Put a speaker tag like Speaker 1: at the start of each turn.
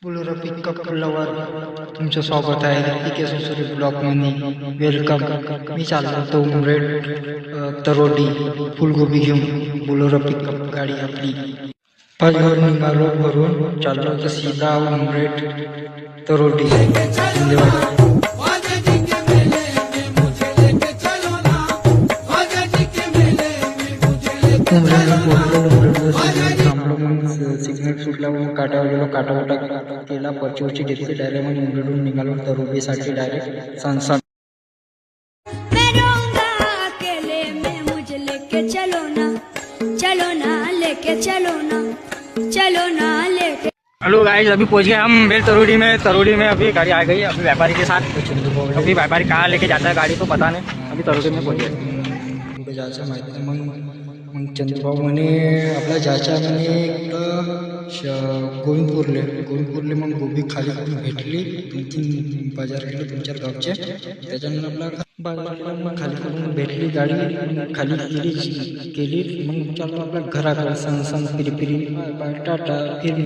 Speaker 1: Bolero pickup lover तुमचं स्वागत आहे पीके सुसरी ब्लॉकमध्ये. वेलकम. मी चाललो होतो उमरेड तरोडी फुलगोबी घेऊन. बोलेरो पिकअप गाडी आपली. पाचघर निघालो भरून चाललो होतो सीधा उमरेड तरोडी. धन्यवाद. सिग्नल सुटला मग काटावर गेलो. काटावटा केला, पर्ची घेतली. डायरेक्ट मग उमरेडून निघालो तरोडीसाठी डायरेक्ट सनसन. हेलो गाइस, अभी पहुंच गए हम बेल तरोड़ी में. तरोड़ी में अभी गाड़ी आ गई अभी व्यापारी के साथ. अभी व्यापारी कहाँ लेके जाता है गाड़ी तो पता नहीं. अभी तरोड़ी में पहुंच गए. कुठे जायचं माहिती नाही. मग चंद्रभाऊ म्हणे आपला जायचं म्हणे गोविंदपूरले. मग गोबी खाली भेटली. 2-3 बाजार गेले 2-4 गावचे. त्याच्यानंतर आपला बाजार मग खाली करून भेटली गाडी. खाली केली. मग चालू आपल्या घराकडे सण फिरी टाटा फिर.